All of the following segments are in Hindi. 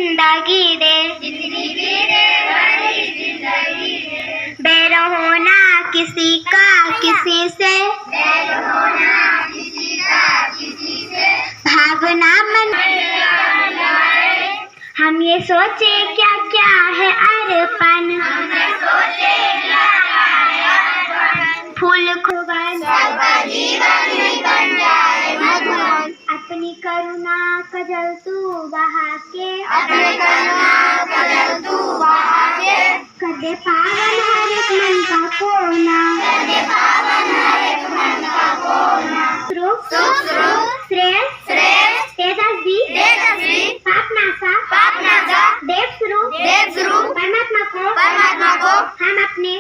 जिंदगी दे, बैर होना किसी का किसी से, भागना मन। हम ये सोचे क्या क्या है अरपन, फूल खुबान अपनी करुणा कजल तू बहा के, कदे पावन हर एक मन का कोना, श्रेष्ठ तेजस्वी पापनाशा देव स्वरूप परमात्मा को हम अपने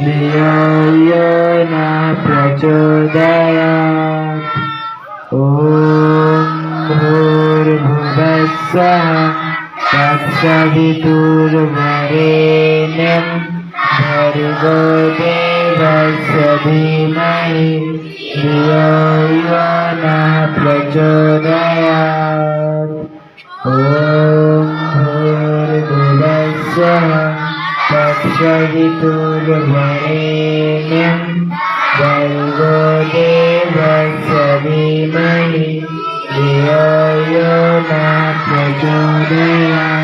धियो न प्रचोदयात्। ॐ भूर्भुवस्सुः तत्सवितुर्वरेण्यं भर्गो देवस्य धीमहि धियो यो न प्रचोदयात्। ॐ भूर्भुवस्सुः तत्सवितुर्वरेण्यं भर्गो देवस्य धीमहि धियो यो न प्रचोदयात्।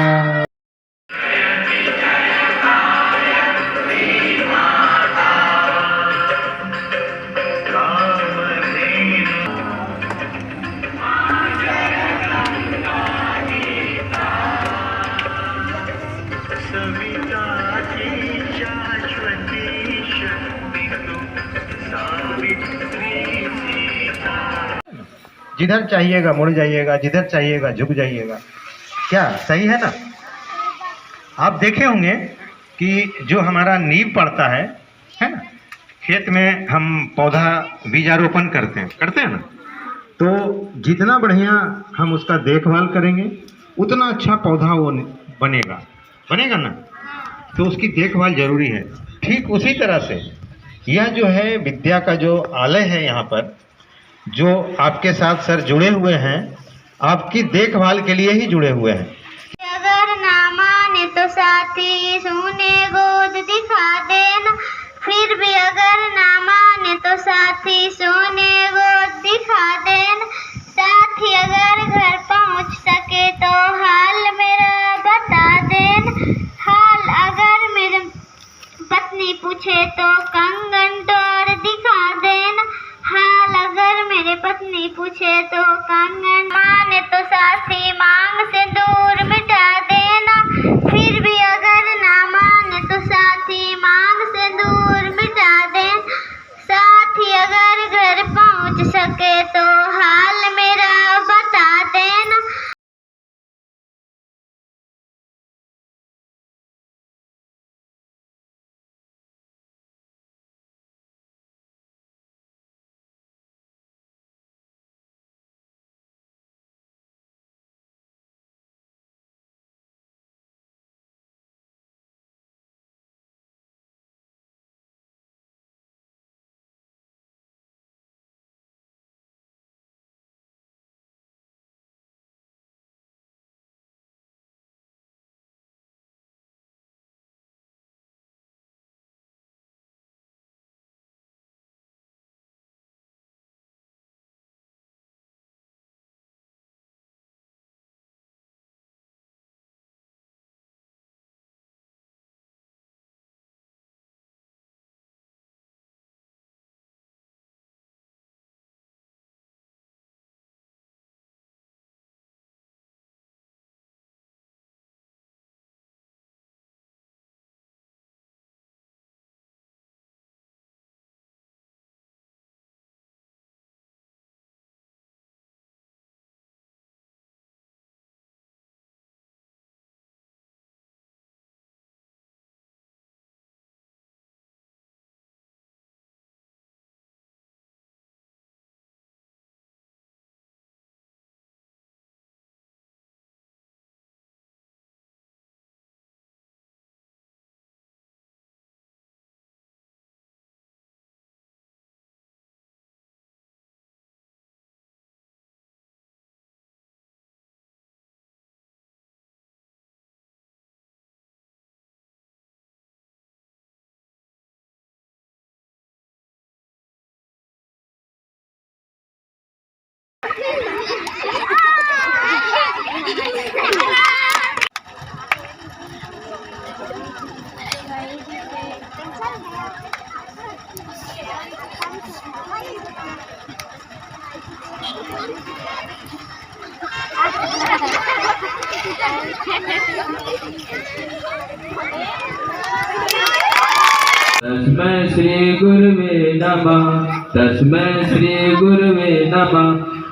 जिधर चाहिएगा मुड़ जाइएगा, जिधर चाहिएगा झुक जाइएगा। क्या सही है ना? आप देखे होंगे कि जो हमारा नींव पड़ता है ना, खेत में हम पौधा बीजारोपण करते हैं ना, तो जितना बढ़िया हम उसका देखभाल करेंगे उतना अच्छा पौधा वो बनेगा ना। तो उसकी देखभाल जरूरी है। ठीक उसी तरह से यह जो है विद्या का जो आलय है, यहाँ पर जो आपके साथ सर जुड़े हुए हैं, आपकी देखभाल के लिए ही जुड़े हुए हैं। अगर ना माने तो साथी सुने गोद दिखा देना, फिर भी अगर ना माने तो साथी सोने गोद दिखा देना। साथी अगर घर पहुंच सके तो हाल मेरा बता देना, हाल अगर मेरी पत्नी पूछे तो कंगन तोड़ दिखा देना, हाल अगर मेरे पत्नी पूछे तो कंगन। माने तो साथी मांग से दूर मिटा देना, फिर भी अगर ना माने तो साथी मांग से दूर मिटा देना। साथी अगर घर पहुंच सके तो हाल तस्मै श्री गुरुवे नमः। तस्मै श्री गुरुवे नमः।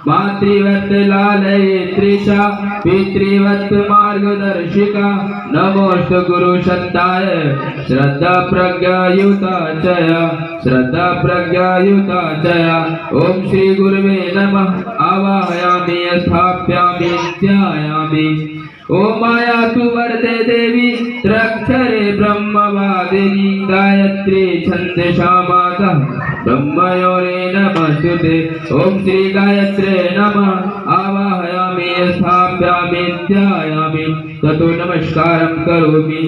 मातृवत् लालयित्रीशा पितृवत् मार्गदर्शिका नमोस्तु गुरुशब्दाय श्रद्धा प्रज्ञायुता चया श्रद्धा प्रज्ञायुता चया। ओम श्री गुरुवे नमः। आवाहयामि स्थापयामि ध्यायामि। ओम माया तु वरदे देवी त्र्यक्षरे ब्रह्मवादिनी गायत्री छन्दसा माता ब्रह्मयोरे नमस्तुते। ओम श्री गायत्रे नमः। आवाहयामि स्थापयामि ध्यायामि ततो नमस्कारं करोमि।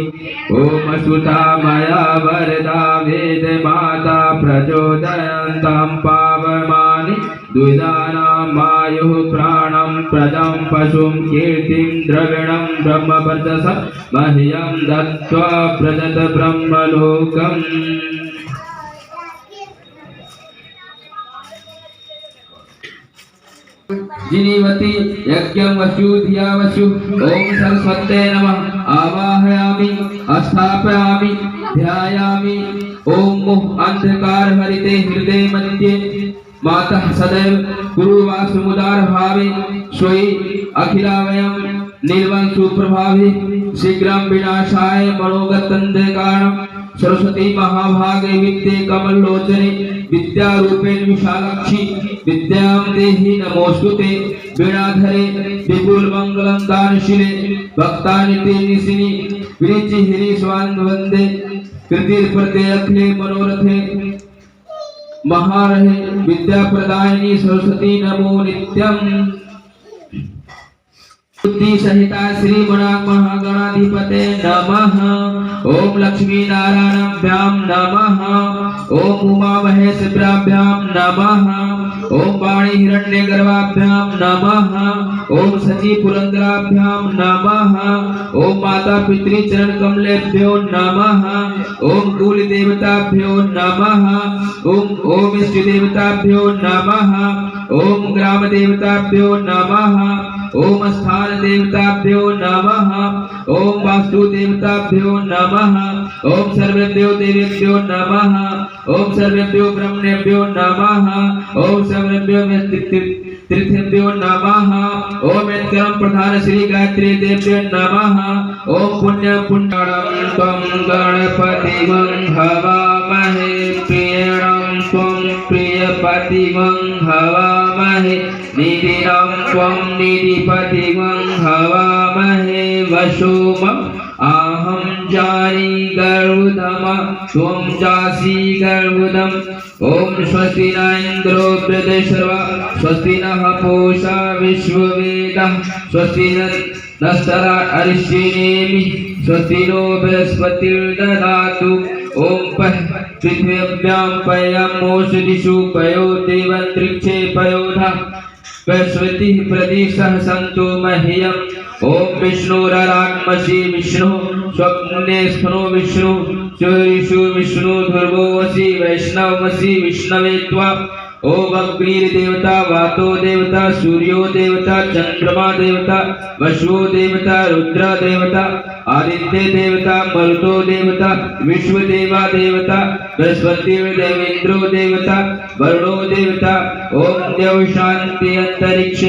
ओम सुता मया वरदा वेद माता प्रचोदयन्तां पावमानि द्विजानां मायुः प्राणं प्रदं पशुं कीर्तिं द्रविणं ब्रह्मवर्चस मह्यं दत्त्वा प्रदत्त ब्रह्मलोकम्। जिनीवती यज्ञं वसु धिया वसु। ओम सरस्वते नमः। आवाहयामि स्थापयामि ध्यायामि। ओम मुह अंधकार हरिते हृदय मध्ये माता सदैव गुरुवासमुदार भावे स्वयि अखिलावयं निर्वं सुप्रभावे शीघ्रं विनाशाय मनोगतन्धकारणं सरस्वती महाभागे विद्ये कमललोचने विद्यारूपेण विशालाक्षी विद्यां देहि नमोस्तुते। वीणाधरे विपुल मंगलं दानशीले भक्तानिते निशिनि विरिचिहिरि स्वान् वन्दे। कृतिर्प्रते अखिले मनोरथे महारहे विद्या प्रदायिनी सरस्वती नमो नित्यम्। बुद्धि सहिता श्री महागणाधिपते नमः। ओम लक्ष्मी नारायणाभ्यां नमः। ओम उमा महेश्वराभ्यां नमः। ओम वाणी हिरण्यगर्भाभ्यां नमः। ओम सची पुरंदराभ्यां नमः। ओम माता पितृ चरण कमलेभ्यो नमः। ओम कुल देवताभ्यो नमः। ओम इष्ट देवताभ्यो नमः। ओम ग्राम देवताभ्यो नमः। ओम स्थान देवताभ्यो नमः। ओम वास्तु देवताभ्यो नमः। ओम सर्वेभ्यो देवेभ्यो नमः। ओम सर्वेभ्यो ब्रह्मणेभ्यो नमः। ओम सर्वेभ्यो तीर्थेभ्यो नमः। ओम यत्कर्म प्रधान श्री गायत्री देव्यो नमः। ओम पुण्य पुण्यं त्वं गणपतिं हवामहे प्रियं त्वं प्रियपतिं हवामहे निधिं त्वं निधिपतिं हवामहे वसुमं आहं जानी गर्भुदम त्वं जासि गर्भुदम्। ओम स्वस्ति न इंद्रो वृद्धश्रवा स्वस्ति नः पूषा विश्ववेदः स्वस्ति नस्तरा अरिष्टिनेमि स्वस्ति नो बृहस्पतिर्दधातु। ओम पृथिव्यां पयमोषधिषु पयो देवन्तरिक्षे पयोधा वैश्वति प्रदिशः सन्तु मह्यम्। ओम विष्णुरराग्मसि विष्णु स्वप्ने स्फुनो विष्णु चोरिषु विष्णु ध्रुवोऽसि वैष्णवमसि विष्णवे त्वा। ओम अग्निर्देवता वातो देवता सूर्यो देवता चंद्रमा देवता वसुओ देवता रुद्र देवता आदित्य देवता मरुतो देवता विश्वदेवा देवता बृहस्पति देवेन्द्रो देवता वरुणो देवता। ओम देव शांति अंतरिक्ष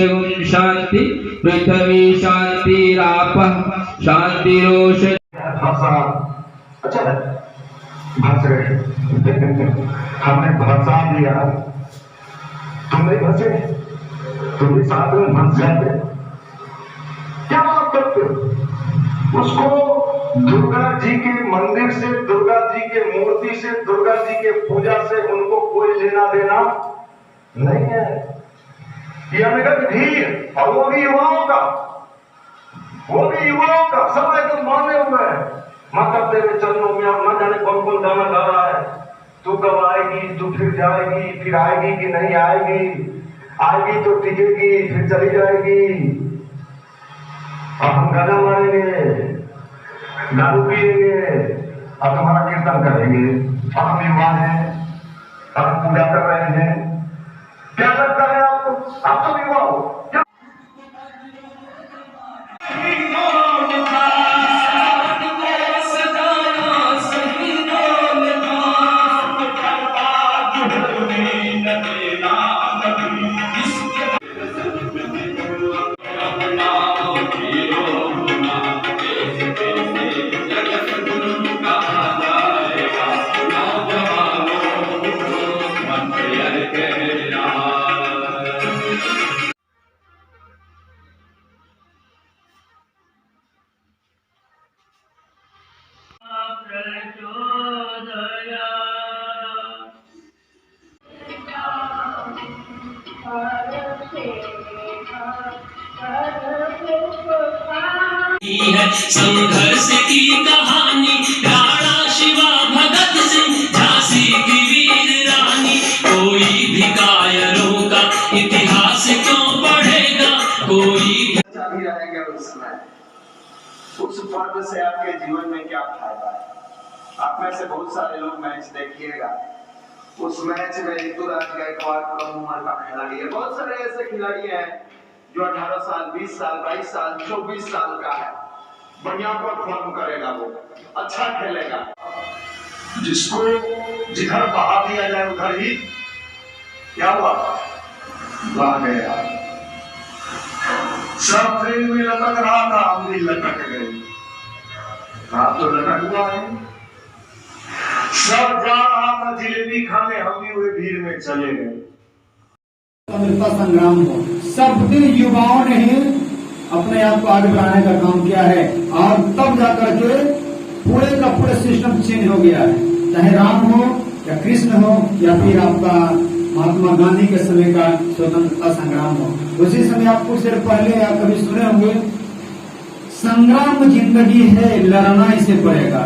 शांति पृथ्वी शांति रापः शांति रोष। अच्छा भस रहे हमने भसा दिया, तुम नहीं भसे, तुम भी साथ में भस जाते। क्या बात करते हो? उसको दुर्गा जी के मंदिर से, दुर्गा जी के मूर्ति से, दुर्गा जी के पूजा से उनको कोई लेना देना नहीं है। ये अनगत भीड़, और वो भी युवाओं का, वो भी युवाओं का, सब एकदम माने हुए हैं। माता तेरे चरणों में अब न जाने कौन कौन गाना गा रहा है। तू कब आएगी, तू फिर जाएगी, फिर आएगी कि नहीं आएगी। आएगी तो टिकेगी, फिर चली जाएगी। अब हम गाना मारेंगे, दारू पिएंगे, अब तुम्हारा कीर्तन करेंगे। अब हम युवा हैं, अब पूजा कर रहे हैं। क्या लगता है आपको? आप तो युवा हो क्या? संघर्ष की कहानी राणा शिवा भगत सिंह झांसी की वीर रानी। कोई भी कायरों का इतिहास क्यों पढ़ेगा, कोई भी रहेंगे उस समय। उस पर्व से आपके जीवन में क्या फायदा है? आप में से बहुत सारे लोग मैच देखिएगा, उस मैच में ऋतुराज गायकवाड़ कम उम्र का खिलाड़ी है। बहुत सारे ऐसे खिलाड़ी हैं जो 18 साल, 20 साल, 22 साल, 24 साल का है। बढ़िया परफॉर्म करेगा, वो अच्छा खेलेगा। जिसको जिधर बहा दिया जाए उधर ही क्या हुआ, बह गया। सब ट्रेन में लटक रहा था, हम भी लटक गए। आप तो लटक हुआ है। सब जा रहा था जिलेबी खाने, हम भी हुए भीड़ में चले गए। स्वतंत्रता संग्राम हो, सब दिन युवाओं ने ही अपने आप को आगे बढ़ाने का काम किया है और तब जाकर के पूरे का पूरे सिस्टम चेंज हो गया है। चाहे राम हो या कृष्ण हो या फिर आपका महात्मा गांधी के समय का स्वतंत्रता संग्राम हो। उसी समय आप कुछ देर पहले आप कभी सुने होंगे, संग्राम जिंदगी है लड़ना इसे पड़ेगा।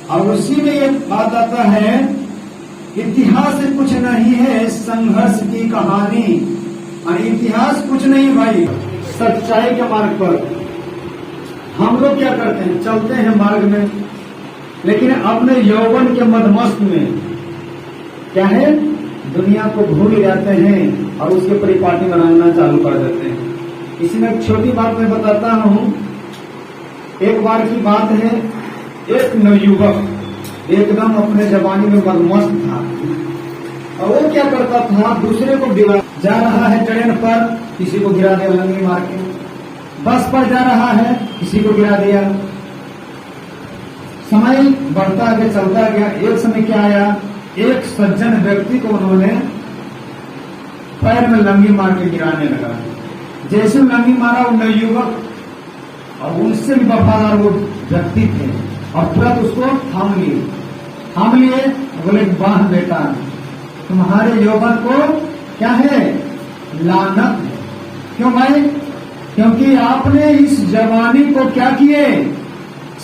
और उसी में एक बात आता है, इतिहास कुछ नहीं है संघर्ष की कहानी। और इतिहास कुछ नहीं भाई, सच्चाई के मार्ग पर हम लोग क्या करते हैं, चलते हैं मार्ग में, लेकिन अपने यौवन के मदमस्त में क्या है, दुनिया को भूल जाते हैं और उसके परिपाटी बनाना चालू कर देते हैं। इसमें एक छोटी बात मैं बताता हूँ। एक बार की बात है, एक नवयुवक एकदम अपने जवानी में मदमस्त था और वो क्या करता था, दूसरे को गिरा जा रहा है ट्रेन पर, किसी को गिरा दिया लंगी मार के। बस पर जा रहा है, किसी को गिरा दिया। समय बढ़ता गया, चलता गया। एक समय क्या आया, एक सज्जन व्यक्ति को उन्होंने पैर में लंगी मार के गिराने लगा। जैसे लंगी मारा वो नवयुवक और उनसे भी वफादार वो व्यक्ति थे और तुरंत उसको थाम लिए। बोले, वाह बेटा, तुम्हारे यौवन को क्या है, लानत है। क्यों भाई? क्योंकि आपने इस जवानी को क्या किए,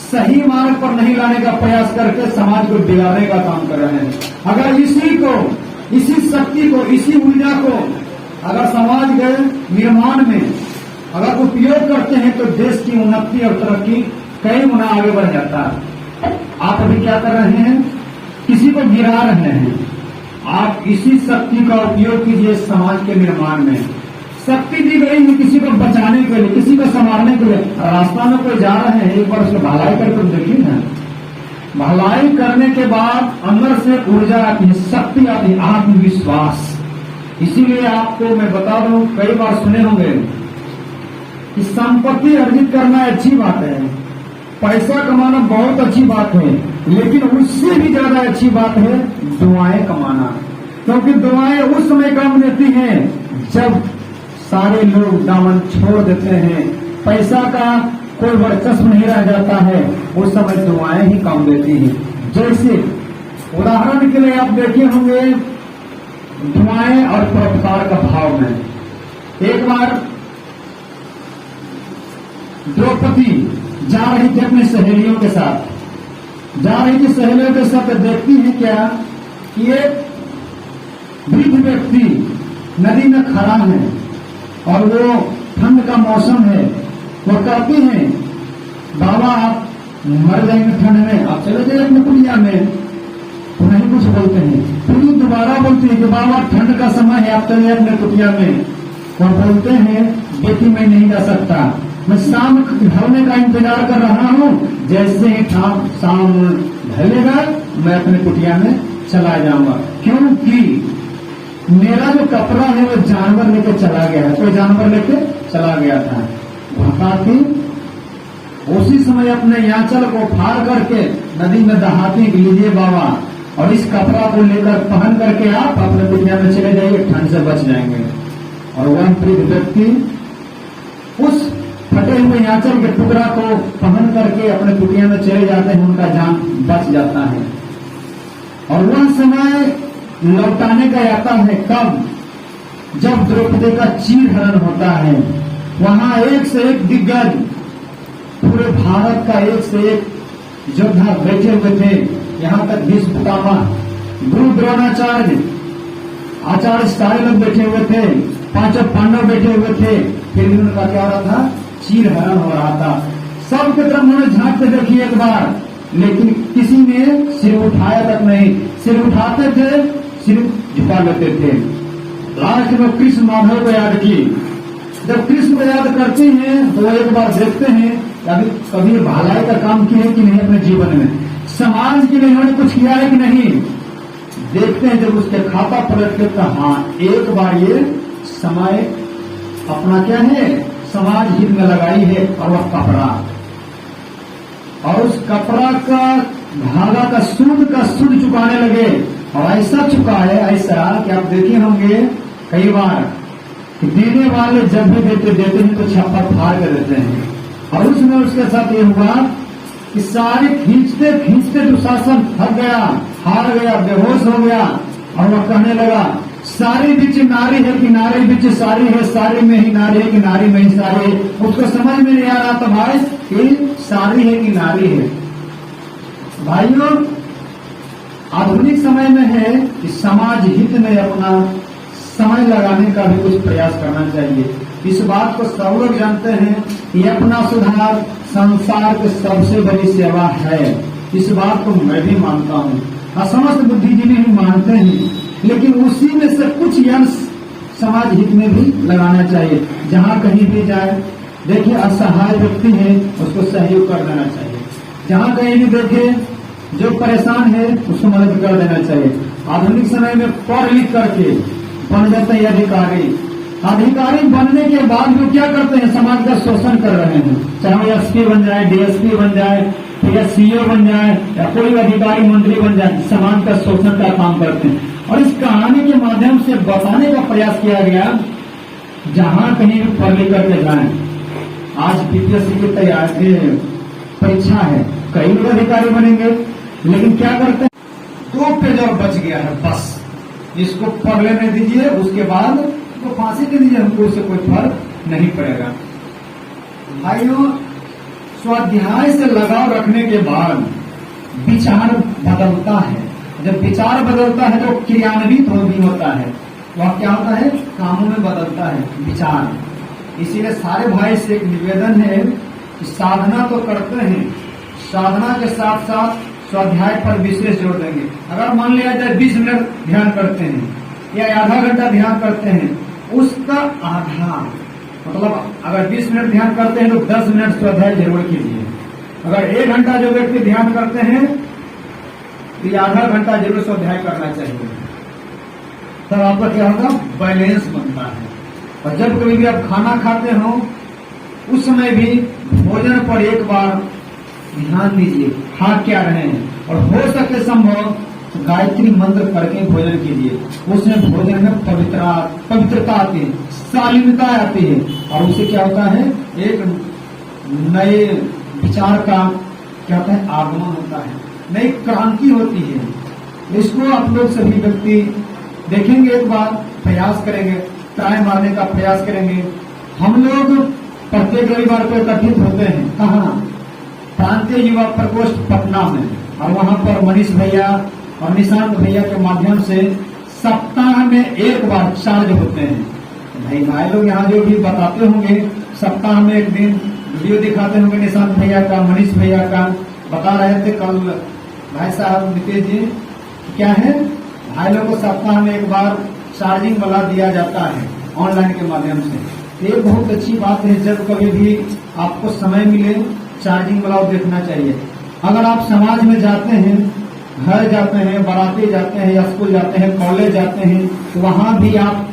सही मार्ग पर नहीं लाने का प्रयास करके समाज को बिगाड़ने का काम कर रहे हैं। अगर इसी शक्ति को, इसी ऊर्जा को अगर समाज के निर्माण में अगर उपयोग करते हैं तो देश की उन्नति और तरक्की कई गुना आगे बढ़ जाता है। आप अभी क्या कर रहे हैं, किसी को गिरा रहे हैं। आप इसी शक्ति का उपयोग कीजिए समाज के निर्माण में। शक्ति दी गई है किसी को बचाने के लिए, किसी को संभालने के लिए। रास्ता में कोई जा रहे हैं, एक बार उसको भलाई करके देखिए ना। भलाई करने के बाद अंदर से ऊर्जा आती है, शक्ति आती है, आत्मविश्वास। इसीलिए आपको मैं बता दूं, कई बार सुने होंगे कि संपत्ति अर्जित करना अच्छी बात है, पैसा कमाना बहुत अच्छी बात है, लेकिन उससे भी ज्यादा अच्छी बात है दुआएं कमाना। क्योंकि दुआएं उस समय काम देती हैं जब सारे लोग दामन छोड़ देते हैं, पैसा का कोई वर्चस्व नहीं रह जाता है, उस समय दुआएं ही काम देती हैं। जैसे उदाहरण के लिए आप देखे होंगे दुआएं और परोपकार का भाव में। एक बार द्रौपदी जा रही थी अपनी सहेलियों के साथ, सहेलियों के साथ देखती है क्या कि एक वृद्ध व्यक्ति नदी में खड़ा है और वो ठंड का मौसम है, वो कहते हैं बाबा आप मर जाएंगे ठंड में, आप चले जाइए अपने कुटिया में। तो नहीं कुछ बोलते हैं, फिर दोबारा बोलते हैं कि बाबा ठंड का समय है, आप चले अपने कुटिया में। वो बोलते हैं बेटी मैं नहीं जा सकता, मैं शाम ढलने का इंतजार कर रहा हूँ, जैसे ही शाम ढलेगा मैं अपने कुटिया में चला जाऊंगा, क्योंकि मेरा जो कपड़ा है वो जानवर लेके चला गया है, कोई जानवर लेके चला गया था। भकाती उसी समय अपने यांचल को फाड़ करके नदी में दहाती कि लीजिए बाबा, और इस कपड़ा को लेकर पहन करके आप अपने कुटिया में चले जाइए, ठंड से बच जाएंगे। और वह वृद्ध व्यक्ति उस फटे हुए यांचल के टुकड़ा को पहन करके अपने कुटिया में चले जाते हैं, उनका जान बच जाता है। और वह समय लौटाने का आता है कब? जब द्रौपदी का चीरहरण होता है। वहां एक से एक दिग्गज, पूरे भारत का एक से एक योद्धा बैठे हुए थे। यहाँ तक भीष्म पितामह, गुरु द्रोणाचार्य, आचार्य सारे लोग बैठे हुए थे, पांचों पांडव बैठे हुए थे। फिर भी उनका क्या हो रहा था? चीरहरण हो रहा था। सबके तरफ उन्होंने झांक के देखी एक बार, लेकिन किसी ने सिर उठाया तक नहीं। सिर उठाते थे, सिर झुका लेते थे। लास्ट में कृष्ण माधव को याद की। जब कृष्ण को याद करते हैं तो एक बार देखते हैं कभी भलाई का काम किया है कि नहीं अपने जीवन में, समाज के लिए उन्होंने कुछ किया है कि नहीं। देखते हैं जब उसके खाता पलट के तो हाँ, एक बार ये समय अपना क्या है, समाज हित में लगाई है, और वह कपड़ा, और उस कपड़ा का धागा का सूद चुकाने लगे। और ऐसा चुका है, ऐसा कि आप देखे होंगे कई बार कि देने वाले जब भी देते हैं तो छप्पर फाड़ कर देते हैं। और उसमें उसके साथ ये हुआ कि सारे खींचते खींचते दुशासन थक गया, हार गया, बेहोश हो गया, और वह कहने लगा सारी बिच नारी है कि नारी बिच सारी है, सारी में ही नारी है कि नारी में ही सारी है। उसको समझ में नहीं आ रहा था भाई कि सारी है कि नारी है। भाइयों, आधुनिक समय में है कि समाज हित में अपना समय लगाने का भी कुछ प्रयास करना चाहिए। इस बात को सब लोग जानते हैं कि अपना सुधार संसार की सबसे बड़ी सेवा है। इस बात को मैं भी मानता हूँ, समस्त बुद्धिजीवी भी मानते हैं, लेकिन उसी में से कुछ अंश समाज हित में भी लगाना चाहिए। जहाँ कहीं भी जाए, देखिए असहाय व्यक्ति है उसको सहयोग कर देना चाहिए। जहाँ कहीं भी देखे जो परेशान है उसको मदद कर देना चाहिए। आधुनिक समय में पढ़ लिख करके बन जाते हैं अधिकारी। अधिकारी बनने के बाद वो क्या करते हैं? समाज का शोषण कर रहे हैं। चाहे वो एसपी बन जाए, डीएसपी बन जाए, या सीओ बन जाए, या कोई अधिकारी मंत्री बन जाए, समाज का शोषण का काम करते हैं। और इस कहानी के माध्यम से बताने का प्रयास किया गया, जहां कहीं भी पढ़ लिख करके जाए। आज बीपीएससी की तैयारी परीक्षा है, कई लोग अधिकारी बनेंगे, लेकिन क्या करते हैं? 2 पेज और बच गया है, बस इसको पढ़ लेने दीजिए, उसके बाद तो फांसी दे दीजिए, हमको उससे कोई फर्क नहीं पड़ेगा। भाइयों, स्वाध्याय से लगाव रखने के बाद विचार बदलता है। जब विचार बदलता है तो क्रियान्वित भी होता है। वह क्या होता है? कामों में बदलता है विचार। इसीलिए सारे भाई से एक निवेदन है कि साधना तो करते हैं, साधना के साथ साथ स्वाध्याय पर विशेष जोर देंगे। अगर मान लिया जाए 20 मिनट ध्यान करते हैं या आधा घंटा ध्यान करते हैं, उसका आधा मतलब अगर 20 मिनट ध्यान करते हैं तो 10 मिनट स्वाध्याय जरूर कीजिए। अगर 1 घंटा जो व्यक्ति ध्यान करते हैं तो आधा घंटा जरूर स्वाध्याय करना चाहिए। तब आपका क्या होगा? बैलेंस बनता है। और जब कभी भी आप खाना खाते हो उस समय भी भोजन पर एक बार ध्यान दीजिए, खा क्या रहे हैं, और हो सके संभव तो गायत्री मंत्र करके भोजन कीजिए। उसमें भोजन में पवित्रता आती है, शालीनता आती है, और उससे क्या होता है? एक नए विचार का क्या होता है? आगमन होता है, नई क्रांति होती है। इसको आप लोग सभी व्यक्ति देखेंगे, एक बार प्रयास करेंगे, ट्राई मारने का प्रयास करेंगे। हम लोग प्रत्येक रविवार को एकत्रित होते हैं, कहाँ? प्रांतीय युवा प्रकोष्ठ पटना में, और वहाँ पर मनीष भैया और निशांत भैया के माध्यम से सप्ताह में एक बार चार्ज होते हैं। भाई लोग यहाँ जो भी बताते होंगे, सप्ताह में एक दिन वीडियो दिखाते होंगे निशांत भैया का, मनीष भैया का, बता रहे थे कल भाई साहब नितेश जी, क्या है भाई लोग को सप्ताह में एक बार चार्जिंग वाला दिया जाता है ऑनलाइन के माध्यम से। ये बहुत अच्छी बात है, जब कभी भी आपको समय मिले चार्जिंग वाला देखना चाहिए। अगर आप समाज में जाते हैं, घर जाते हैं, बाराती जाते हैं, या स्कूल जाते हैं, कॉलेज जाते हैं, तो वहां भी आप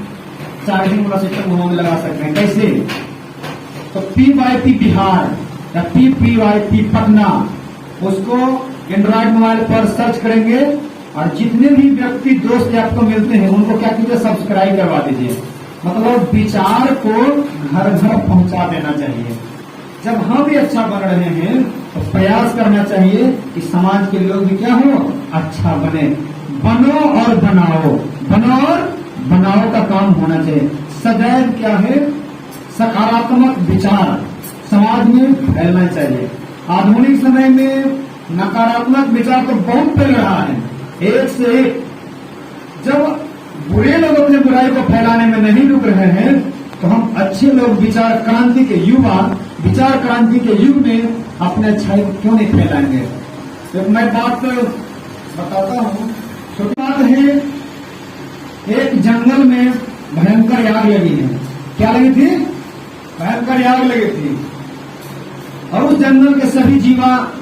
चार्जिंग वाला सिस्टम वहां में लगा सकते हैं। कैसे? तो PYP बिहार या PPYP पटना, उसको एंड्रॉइड मोबाइल पर सर्च करेंगे और जितने भी व्यक्ति दोस्त आपको मिलते हैं उनको क्या कीजिए, सब्सक्राइब करवा दीजिए। मतलब विचार को घर घर पहुंचा देना चाहिए। जब हम भी अच्छा बन रहे हैं तो प्रयास करना चाहिए कि समाज के लोग भी क्या हो, अच्छा बने। बनो और बनाओ, बनो और बनाओ का काम होना चाहिए। सदैव क्या है, सकारात्मक विचार समाज में फैलना चाहिए। आधुनिक समय में नकारात्मक विचार तो बहुत फैल रहा है, एक से एक। जब बुरे लोग अपने बुराई को फैलाने में नहीं रुक रहे हैं तो हम अच्छे लोग विचार क्रांति के युवा, विचार क्रांति के युग में अपने अच्छाई को क्यों नहीं फैलाएंगे। तो मैं बात बताता हूँ, छोटी बात है। एक जंगल में भयंकर आग लगी है। क्या लगी थी? भयंकर आग लगी थी। और उस जंगल के सभी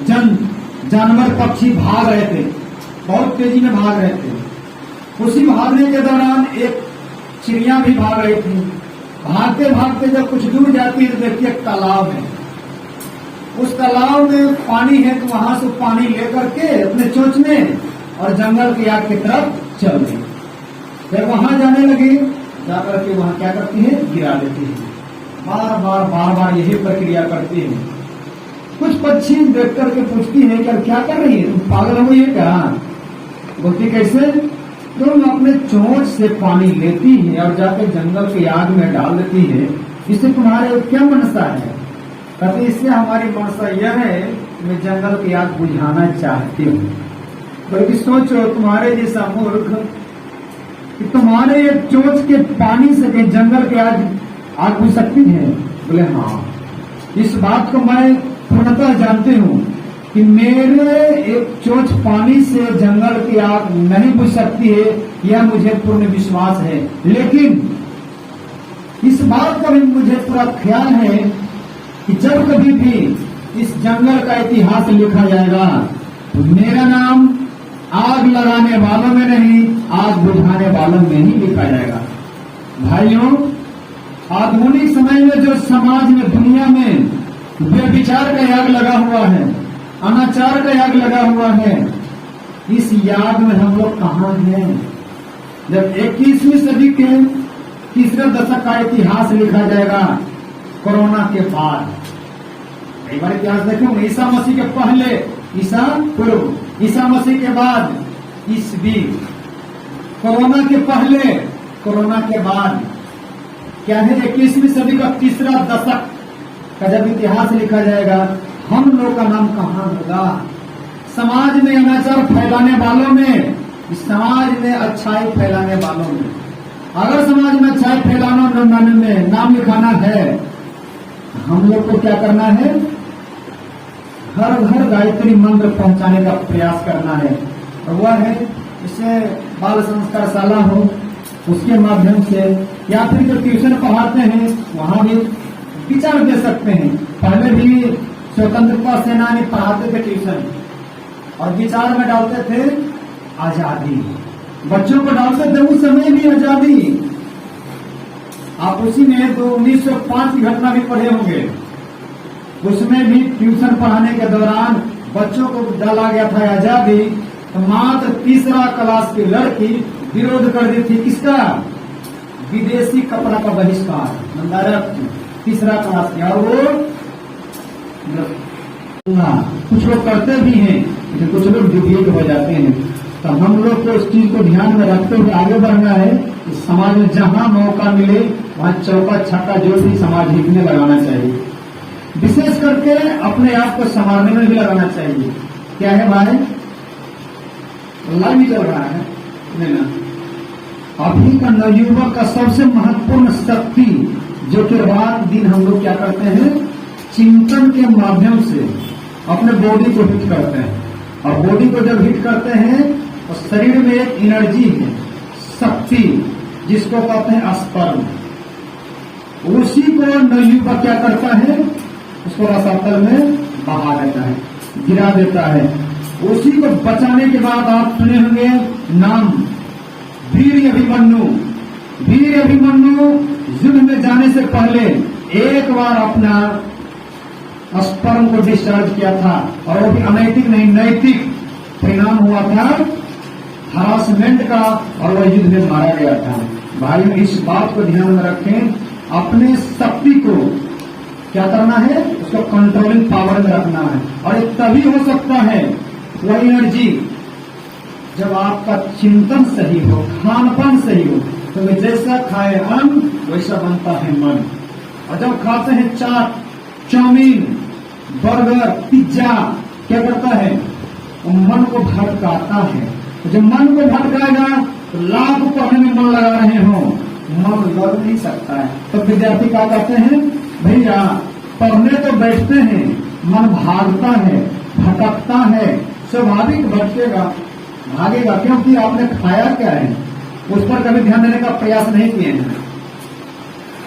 जानवर पक्षी भाग रहे थे, बहुत तेजी में भाग रहे थे। उसी भागने के दौरान एक चिड़िया भी भाग रही थी। भागते भागते जब कुछ दूर जाती है तो देखती है एक तालाब है। उस तालाब में पानी है, तो वहां से पानी लेकर के अपने चोंच में और जंगल की आग की तरफ चल गई। जब वहां जाने लगी, जाकर के वहां क्या करती है, गिरा देती है। बार बार यही प्रक्रिया करती है। कुछ पक्षी देख करके पूछती है कि क्या कर रही है, तुम पागल हो ये क्या? बोलती कैसे? तुम अपने चोंच से पानी लेती है और जाकर जंगल की आग में डाल देती है, इससे तुम्हारे क्या मनसा है? कहते इससे हमारी मनसा यह है कि मैं जंगल की आग बुझाना चाहती हूँ। बल्कि सोचो, तुम्हारे जैसा मूर्ख कि तुम्हारे चोंच के पानी से भी जंगल की आग बुझ सकती है? बोले हाँ, इस बात को मैं पूर्णतः जानती हूँ कि मेरे एक चोंच पानी से जंगल की आग नहीं बुझ सकती है, यह मुझे पूर्ण विश्वास है। लेकिन इस बात का भी मुझे पूरा ख्याल है कि जब कभी भी इस जंगल का इतिहास लिखा जाएगा तो मेरा नाम आग लगाने वालों में नहीं, आग बुझाने वालों में ही लिखा जाएगा। भाइयों, आधुनिक समय में जो समाज में, दुनिया में व्यभिचार का आग लगा हुआ है, अनाचार का आग लगा हुआ है, इस याद में हम लोग कहाँ हैं? जब 21वीं सदी के तीसरे दशक का इतिहास लिखा जाएगा कोरोना के बाद, कई बार इतिहास देखेंगे, ईसा मसीह के पहले, ईसा पूर्व, ईसा मसीह के बाद, ईसवी, कोरोना के पहले, कोरोना के बाद, क्या है 21वीं सदी का तीसरा दशक का जब इतिहास लिखा जाएगा, हम लोग का नाम कहाँ होगा? समाज में अनाचार फैलाने वालों में, समाज में अच्छाई फैलाने वालों में। अगर समाज में अच्छाई फैलाने में नाम लिखाना है, हम लोग को क्या करना है? घर घर गायत्री मंत्र पहुंचाने का प्रयास करना है। और वह है इससे बाल संस्कार शाला हो, उसके माध्यम से, या फिर जो ट्यूशन पढ़ाते हैं वहां भी विचार दे सकते हैं। पहले भी स्वतंत्रता सेनानी पढ़ाते थे ट्यूशन, और विचार में डालते थे आजादी, बच्चों को डालते थे उस समय भी आजादी। आप उसी में तो 1905 की घटना भी पढ़े होंगे, उसमें भी ट्यूशन पढ़ाने के दौरान बच्चों को डाला गया था आजादी। तो मात्र तीसरा क्लास की लड़की विरोध कर दी थी, किसका? विदेशी कपड़ा का बहिष्कार, नंदारक तीसरा क्लास की। और वो कुछ लोग करते भी हैं, लेकिन कुछ लोग डिबेट हो जाते हैं। तो हम लोग को इस चीज को ध्यान में रखते हुए आगे बढ़ना है कि समाज में जहां मौका मिले वहां चौका छक्का जो भी समाज हित में लगाना चाहिए। विशेष करके अपने आप को संभालने में भी लगाना चाहिए। क्या है भाई? लाइव चल रहा है नहीं ना? अभी का नवयुवक का सबसे महत्वपूर्ण शक्ति जो कि रात दिन हम लोग क्या करते हैं, चिंतन के माध्यम से अपने बॉडी को हिट करते हैं। और बॉडी को जब हिट करते हैं तो शरीर में एक एनर्जी है, शक्ति, जिसको कहते हैं स्पर्म। उसी को नवयुवक क्या करता है, उसको रसातल में बहा देता है, गिरा देता है। उसी को बचाने के बाद आप सुने होंगे नाम वीर अभिमन्यु। वीर अभिमन्यु युद्ध में जाने से पहले एक बार अपना स्पर्म को डिस्चार्ज किया था, और वो भी अनैतिक नहीं नैतिक परिणाम हुआ था हरासमेंट का, और वह युद्ध में मारा गया था। भाइयों, इस बात को ध्यान में रखें, अपने शक्ति को क्या करना है, उसको कंट्रोलिंग पावर में रखना है। और ये तभी हो सकता है वह एनर्जी जब आपका चिंतन सही हो, खानपान सही हो। तो जैसा खाए अन्न वैसा बनता है मन। और जब खाते हैं चाट, चाउमीन, बर्गर, पिज्जा, क्या करता है, वो मन को भटकाता है। तो जब मन को भटकाएगा तो लाख पढ़ने में मन लगा रहे हो, मन लग नहीं सकता है। तो विद्यार्थी क्या कहते हैं, भैया पढ़ने तो बैठते हैं, मन भागता है, भटकता है। स्वाभाविक भटकेगा, भागेगा, क्योंकि आपने खाया क्या है, उस पर कभी ध्यान देने का प्रयास नहीं किए हैं।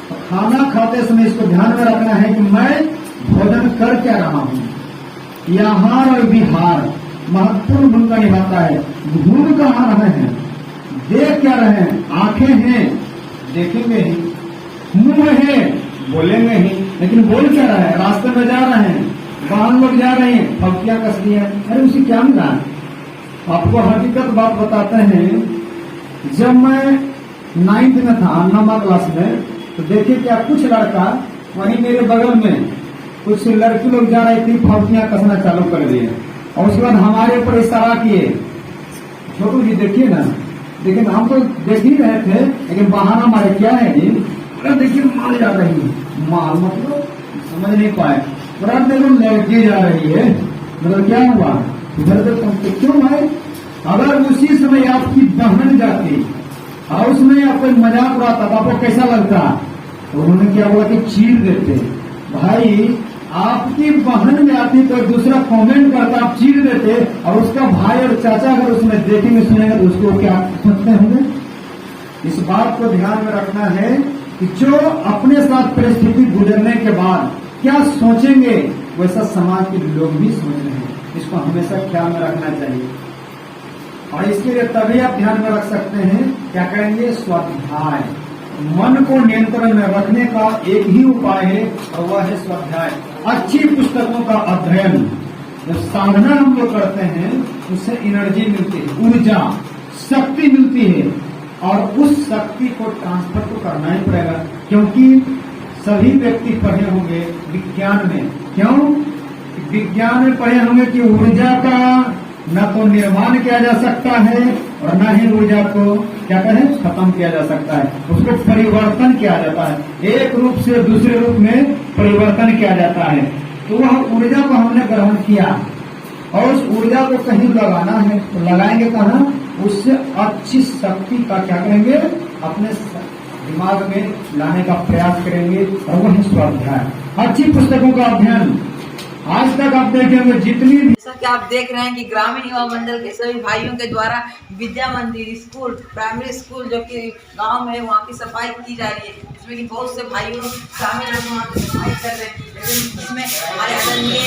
तो खाना खाते समय इसको ध्यान में रखना है कि मैं भोजन कर क्या रहा हूँ। आहार और विहार महत्वपूर्ण भूमिका निभाता है। घूम कहाँ रहे हैं, देख क्या रहे हैं, आंखें हैं देखेंगे ही, मुंह है बोलेंगे ही, लेकिन बोल क्या रहा है, रास्ते में जा रहे हैं, वाहन लोग जा रहे हैं, फब्तियां कस दी है, अरे उसे क्या मिला। आपको हकीकत बात बताते हैं, जब मैं 9th में था, 9वीं क्लास में, तो देखिए क्या कुछ लड़का वहीं मेरे बगल में कुछ लड़की लोग जा रही थी, फब्तियां कसना चालू कर दिए, और उसके बाद हमारे ऊपर इशारा किए, छोटू जी देखिए ना। लेकिन हम तो देख ही रहे थे, लेकिन बहाना मारे क्या है जी, देखिए माल जा रही है, माल मतलब समझ नहीं पाए, देखो लड़की जा रही है, मतलब क्या हुआ, इधर तो क्यों भाई। अगर उसी समय आपकी बहन जाती और उसमें आपको मजाक उड़ाता तो आपको कैसा लगता। तो उन्होंने क्या बोला कि चीर देते। भाई आपकी बहन जाती तो दूसरा कमेंट करता, आप चीर देते, और उसका भाई और चाचा अगर उसमें देखेंगे सुनेंगे तो उसको क्या सोचते होंगे। इस बात को ध्यान में रखना है कि जो अपने साथ परिस्थिति गुजरने के बाद क्या सोचेंगे, वैसा समाज के लोग भी सोच रहे हैं। इसको हमेशा ख्याल में रखना चाहिए। और इसके लिए तभी आप ध्यान में रख सकते हैं, क्या करेंगे, स्वाध्याय। मन को नियंत्रण में रखने का एक ही उपाय है, और वह है स्वाध्याय। अच्छी पुस्तकों का अध्ययन। जब साधना हम लोग करते हैं उससे एनर्जी मिलती है, ऊर्जा, शक्ति मिलती है, और उस शक्ति को ट्रांसफर तो करना ही पड़ेगा। क्योंकि सभी व्यक्ति पढ़े होंगे विज्ञान में, क्यों विज्ञान में पढ़े होंगे कि ऊर्जा का न तो निर्माण किया जा सकता है और न ही ऊर्जा को क्या कहें खत्म किया जा सकता है, उसको परिवर्तन किया जाता है, एक रूप से दूसरे रूप में परिवर्तन किया जाता है। तो वह ऊर्जा को हमने ग्रहण किया और उस ऊर्जा को कहीं लगाना है, तो लगाएंगे कहाँ, उससे अच्छी शक्ति का क्या करेंगे, अपने दिमाग में लाने का प्रयास करेंगे, और वही स्वाध्याय। अच्छी पुस्तकों का अध्ययन। आज तक आप देखेंगे जितनी भी, जैसा कि आप देख रहे हैं कि ग्रामीण युवा मंडल के सभी भाइयों के द्वारा विद्या मंदिर स्कूल, प्राइमरी स्कूल जो कि गांव में है, वहाँ की सफाई की जा रही है, जिसमें कि बहुत से भाइयों ग्रामीण लोग वहाँ की सफाई कर रहे हैं। लेकिन इसमें हमारे आदरणीय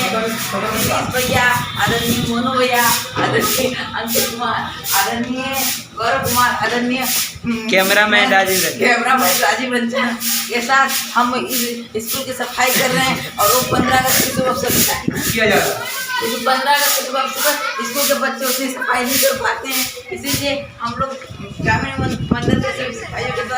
भैया, आदरणीय मोनू भैया, आदरणीय अंकित कुमार, आदरणीय गौरव कुमार, आदरणीय कैमरामैन राजीव रंजन के साथ हम इस स्कूल की सफाई कर रहे हैं। और वो 15 अगस्त की सुबह किया जा रहा है। 15 अगस्त की सुबह स्कूल के बच्चे उतनी सफाई नहीं कर पाते हैं, इसीलिए हम लोग ग्रामीण मंडल के सभी सफाइयों के द्वारा